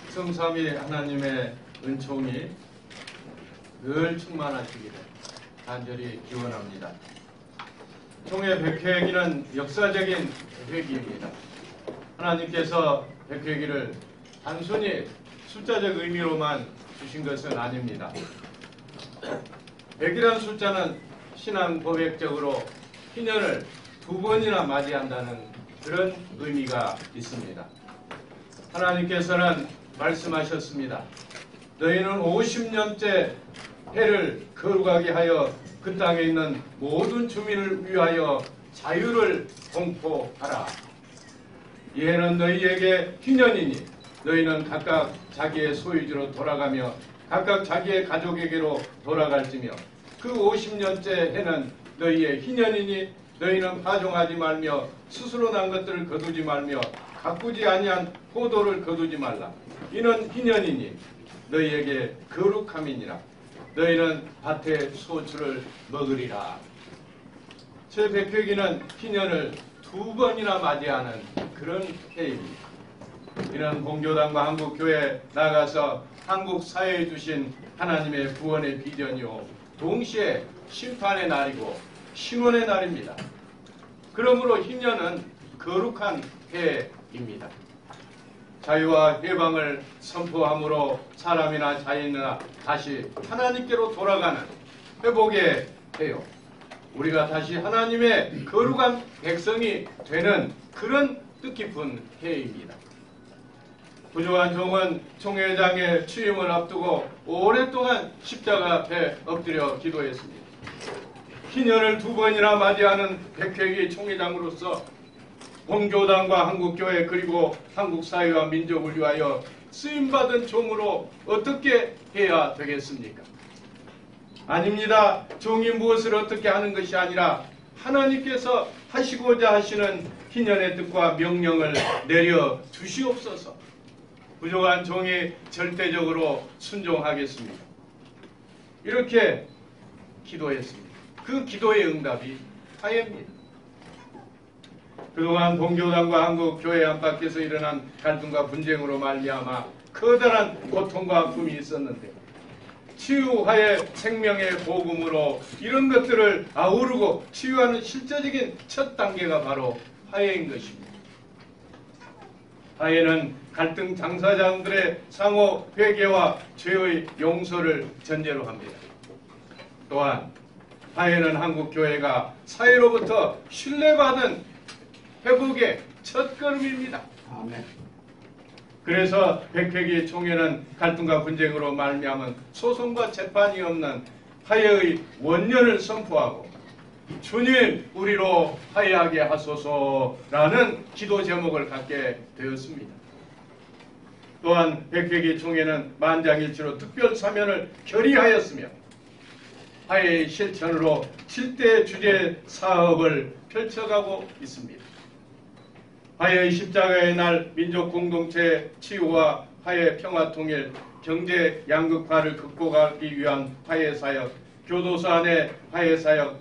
성삼위 하나님의 은총이 늘 충만하시기를 간절히 기원합니다. 총회 백회기는 역사적인 회기입니다. 하나님께서 백회기를 단순히 숫자적 의미로만 주신 것은 아닙니다. 100이라는 숫자는 신앙 고백적으로 희년을 2번이나 맞이한다는 그런 의미가 있습니다. 하나님께서는 말씀하셨습니다. 너희는 50년째 해를 거룩하게 하여 그 땅에 있는 모든 주민을 위하여 자유를 공포하라. 이 해는 너희에게 희년이니 너희는 각각 자기의 소유지로 돌아가며 각각 자기의 가족에게로 돌아갈지며 그 50년째 해는 너희의 희년이니 너희는 파종하지 말며 스스로 난 것들을 거두지 말며 가꾸지 아니한 포도를 거두지 말라. 이는 희년이니 너희에게 거룩함이니라. 너희는 밭의 소출을 먹으리라. 제100회기는 희년을 2번이나 맞이하는 그런 해입니다. 이는 본교단과 한국교회에 나가서 한국 사회에 주신 하나님의 구원의 비전이요 동시에 심판의 날이고 신원의 날입니다. 그러므로 희년은 거룩한 해입니다. 자유와 해방을 선포함으로 사람이나 자연이나 다시 하나님께로 돌아가는 회복의 해요. 우리가 다시 하나님의 거룩한 백성이 되는 그런 뜻깊은 해입니다. 부조한 종은 총회장의 취임을 앞두고 오랫동안 십자가 앞에 엎드려 기도했습니다. 희년을 2번이나 맞이하는 백회기 총회장으로서 본교단과 한국교회 그리고 한국사회와 민족을 위하여 쓰임받은 종으로 어떻게 해야 되겠습니까? 아닙니다. 종이 무엇을 어떻게 하는 것이 아니라 하나님께서 하시고자 하시는 희년의 뜻과 명령을 내려 주시옵소서. 부족한 종이 절대적으로 순종하겠습니다. 이렇게 기도했습니다. 그 기도의 응답이 화해입니다. 그동안 본교단과 한국교회 안팎에서 일어난 갈등과 분쟁으로 말미암아 커다란 고통과 아픔이 있었는데 치유, 화해, 생명의 복음으로 이런 것들을 아우르고 치유하는 실제적인 첫 단계가 바로 화해인 것입니다. 화해는 갈등 당사자들의 상호 회개와 죄의 용서를 전제로 합니다. 또한 화해는 한국교회가 사회로부터 신뢰받은 회복의 첫걸음입니다. 아멘. 그래서 백회기 총회는 갈등과 분쟁으로 말미암은 소송과 재판이 없는 화해의 원년을 선포하고 주님 우리로 화해하게 하소서라는 기도 제목을 갖게 되었습니다. 또한 백회기 총회는 만장일치로 특별 사면을 결의하였으며 화해의 실천으로 7대 주제 사업을 펼쳐가고 있습니다. 화해의 십자가의 날 민족 공동체 치유와 화해 평화 통일 경제 양극화를 극복하기 위한 화해 사역 교도소 안의 화해 사역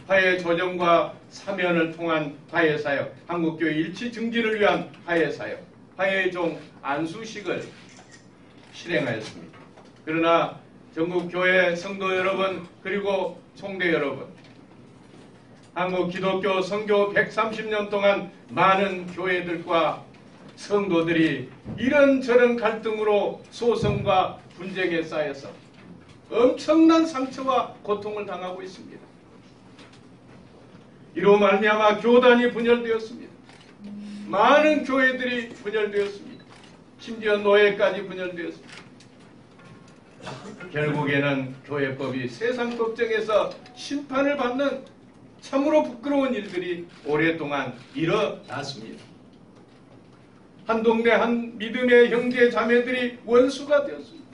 화해 조정과 사면을 통한 화해 사역 한국교회 일치 증진을 위한 화해 사역 화해의 종 안수식을 실행하였습니다. 그러나 전국교회 성도 여러분 그리고 총대 여러분 한국 기독교 선교 130년 동안 많은 교회들과 성도들이 이런저런 갈등으로 소송과 분쟁에 쌓여서 엄청난 상처와 고통을 당하고 있습니다. 이로 말미암아 교단이 분열되었습니다. 많은 교회들이 분열되었습니다. 심지어 노예까지 분열되었습니다. 결국에는 교회법이 세상 법정에서 심판을 받는 참으로 부끄러운 일들이 오랫동안 일어났습니다. 한 동네 한 믿음의 형제 자매들이 원수가 되었습니다.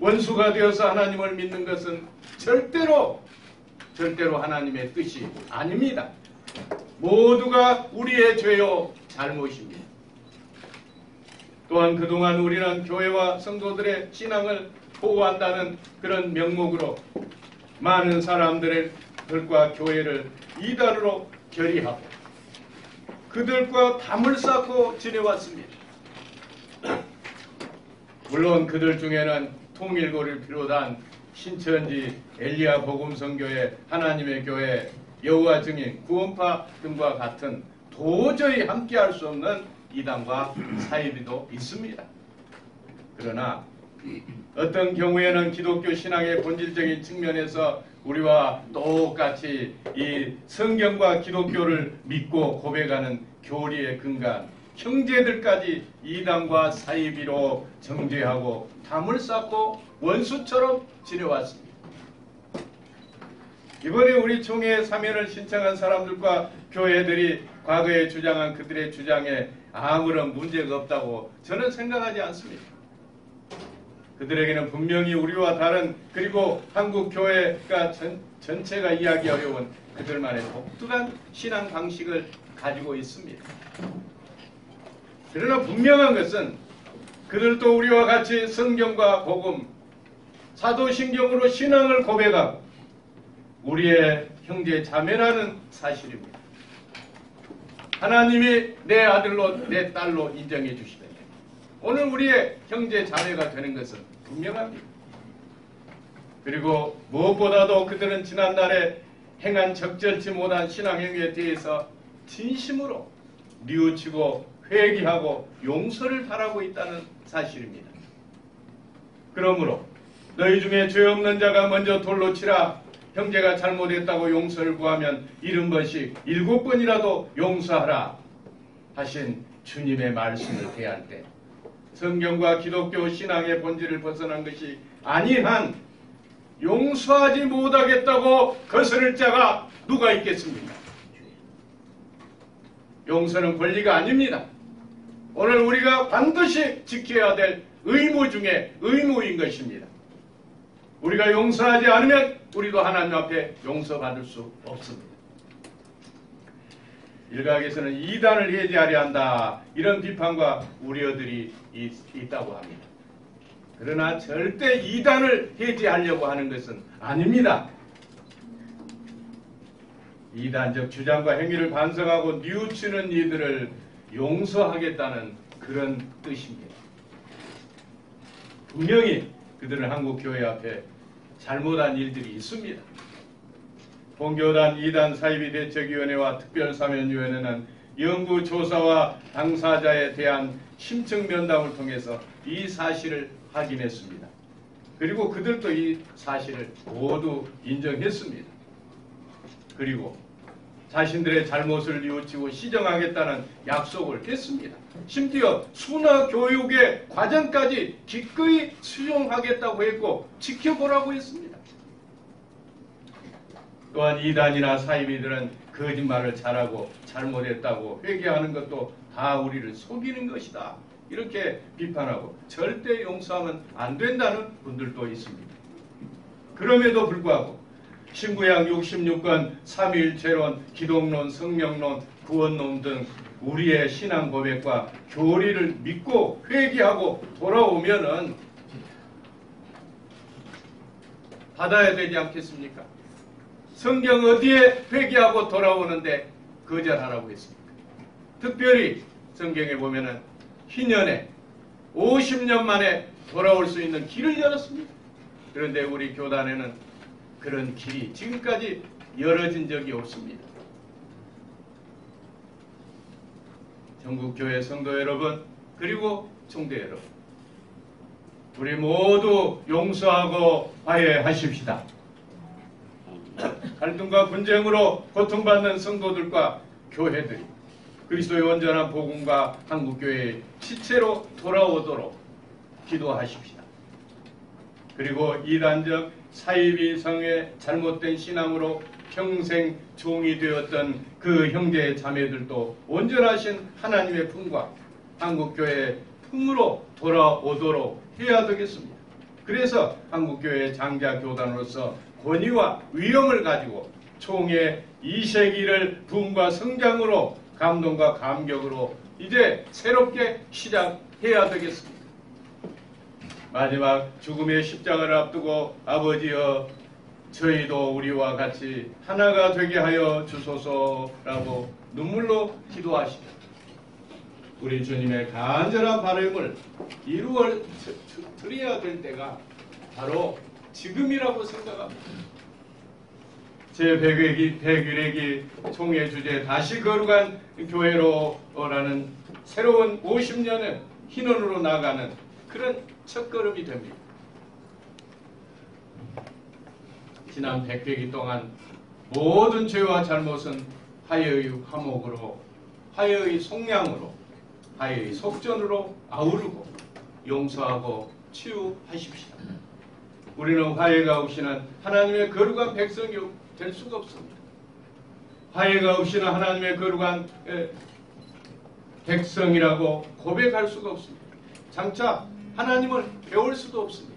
원수가 되어서 하나님을 믿는 것은 절대로 하나님의 뜻이 아닙니다. 모두가 우리의 죄요 잘못입니다. 또한 그동안 우리는 교회와 성도들의 신앙을 보호한다는 그런 명목으로 많은 사람들과 교회를 이단으로 결의하고 그들과 담을 쌓고 지내왔습니다. 물론 그들 중에는 통일교를 비롯한 신천지, 엘리야 복음선교회, 하나님의 교회, 여호와 증인, 구원파 등과 같은 도저히 함께할 수 없는 이단과 사이비도 있습니다. 그러나 어떤 경우에는 기독교 신앙의 본질적인 측면에서 우리와 똑같이 이 성경과 기독교를 믿고 고백하는 교리에 근거한 형제들까지 이단과 사이비로 정죄하고 담을 쌓고 원수처럼 지내왔습니다. 이번에 우리 총회에 사면을 신청한 사람들과 교회들이 과거에 주장한 그들의 주장에 아무런 문제가 없다고 저는 생각하지 않습니다. 그들에게는 분명히 우리와 다른, 그리고 한국 교회가 전체가 이해하기 어려운 그들만의 독특한 신앙 방식을 가지고 있습니다. 그러나 분명한 것은 그들도 우리와 같이 성경과 복음, 사도신경으로 신앙을 고백하고 우리의 형제 자매라는 사실입니다. 하나님이 내 아들로 내 딸로 인정해 주시되 오늘 우리의 형제 자매가 되는 것은 분명합니다. 그리고 무엇보다도 그들은 지난날에 행한 적절치 못한 신앙 행위에 대해서 진심으로 뉘우치고 회개하고 용서를 바라고 있다는 사실입니다. 그러므로 너희 중에 죄 없는 자가 먼저 돌로 치라. 형제가 잘못했다고 용서를 구하면 70번씩 7번이라도 용서하라 하신 주님의 말씀을 대할 때 성경과 기독교 신앙의 본질을 벗어난 것이 아니한 용서하지 못하겠다고 거스를 자가 누가 있겠습니까? 용서는 권리가 아닙니다. 오늘 우리가 반드시 지켜야 될 의무 중에 의무인 것입니다. 우리가 용서하지 않으면 우리도 하나님 앞에 용서받을 수 없습니다. 일각에서는 이단을 해제하려 한다, 이런 비판과 우려들이 있다고 합니다. 그러나 절대 이단을 해제하려고 하는 것은 아닙니다. 이단적 주장과 행위를 반성하고 뉘우치는 이들을 용서하겠다는 그런 뜻입니다. 분명히 그들은 한국교회 앞에 잘못한 일들이 있습니다. 본교단 이단 사이비 대책위원회와 특별사면위원회는 연구조사와 당사자에 대한 심층 면담을 통해서 이 사실을 확인했습니다. 그리고 그들도 이 사실을 모두 인정했습니다. 그리고 자신들의 잘못을 뉘우치고 시정하겠다는 약속을 했습니다. 심지어 순화교육의 과정까지 기꺼이 수용하겠다고 했고 지켜보라고 했습니다. 또한 이단이나 사이비들은 거짓말을 잘하고 잘못했다고 회개하는 것도 다 우리를 속이는 것이다, 이렇게 비판하고 절대 용서하면 안 된다는 분들도 있습니다. 그럼에도 불구하고 신구약 66권, 삼위일체론, 기독론, 성령론, 구원론 등 우리의 신앙 고백과 교리를 믿고 회개하고 돌아오면은 받아야 되지 않겠습니까? 성경 어디에 회개하고 돌아오는데 거절하라고 했습니까? 특별히 성경에 보면은 희년에 50년 만에 돌아올 수 있는 길을 열었습니다. 그런데 우리 교단에는 그런 길이 지금까지 열어진 적이 없습니다. 전국교회 성도 여러분, 그리고 총대 여러분, 우리 모두 용서하고 화해하십시다. 갈등과 분쟁으로 고통받는 성도들과 교회들이 그리스도의 온전한 복음과 한국교회의 시체로 돌아오도록 기도하십시다. 그리고 이단적 사이비 성의 잘못된 신앙으로 평생 종이 되었던 그 형제 자매들도 온전하신 하나님의 품과 한국교회의 품으로 돌아오도록 해야 되겠습니다. 그래서 한국교회 장자교단으로서 권위와 위엄을 가지고 총회 2세기를 부흥과 성장으로 감동과 감격으로 이제 새롭게 시작해야 되겠습니다. 마지막 죽음의 십자가를 앞두고 아버지여, 저희도 우리와 같이 하나가 되게 하여 주소서라고 눈물로 기도하시죠. 우리 주님의 간절한 바람을 이루어 드려야 될 때가 바로 지금이라고 생각합니다. 제100일기 총회 주제 다시 거룩한 교회로라는 새로운 50년의 희년으로 나가는 그런 첫걸음이 됩니다. 지난 100회기 동안 모든 죄와 잘못은 화해의 화목으로, 화해의 속량으로, 화해의 속전으로 아우르고 용서하고 치유하십시오. 우리는 화해가 없이는 하나님의 거룩한 백성이 될 수가 없습니다. 화해가 없이는 하나님의 거룩한 백성이라고 고백할 수가 없습니다. 장차 하나님을 배울 수도 없습니다.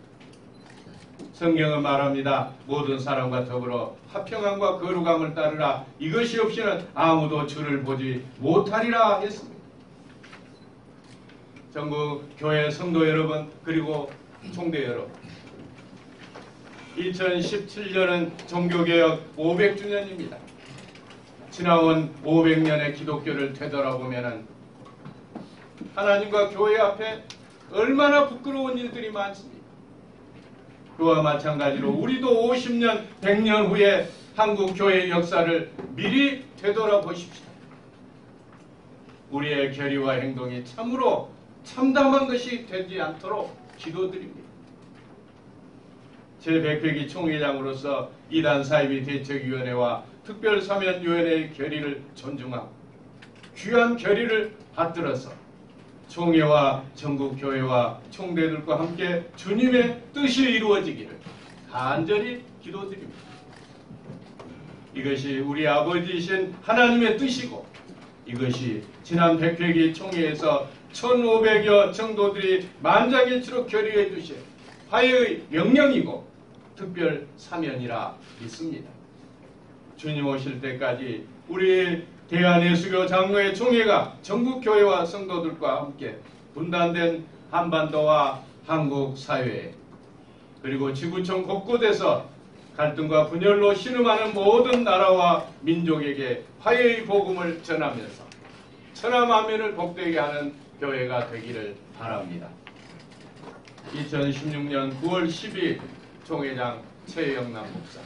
성경은 말합니다. 모든 사람과 더불어 화평함과 거룩함을 따르라. 이것이 없이는 아무도 주를 보지 못하리라 했습니다. 전국 교회 성도 여러분, 그리고 총대 여러분, 2017년은 종교개혁 500주년입니다. 지나온 500년의 기독교를 되돌아보면 하나님과 교회 앞에 얼마나 부끄러운 일들이 많습니다. 그와 마찬가지로 우리도 50년, 100년 후에 한국 교회의 역사를 미리 되돌아보십시오. 우리의 결의와 행동이 참으로 참담한 것이 되지 않도록 기도드립니다. 제100회기 총회장으로서 이단 사이비 대책위원회와 특별사면위원회의 결의를 존중하고 귀한 결의를 받들어서 총회와 전국교회와 총대들과 함께 주님의 뜻이 이루어지기를 간절히 기도드립니다. 이것이 우리 아버지이신 하나님의 뜻이고 이것이 지난 100회기 총회에서 1500여 정도들이 만장일치로 결의해 주신 화해의 명령이고 특별 사면이라 믿습니다. 주님 오실 때까지 우리 대한예수교 장로회 총회가 전국교회와 성도들과 함께 분단된 한반도와 한국 사회에 그리고 지구촌 곳곳에서 갈등과 분열로 신음하는 모든 나라와 민족에게 화해의 복음을 전하면서 천하만민을 복되게 하는 교회가 되기를 바랍니다. 2016년 9월 12일 총회장 최영남 목사.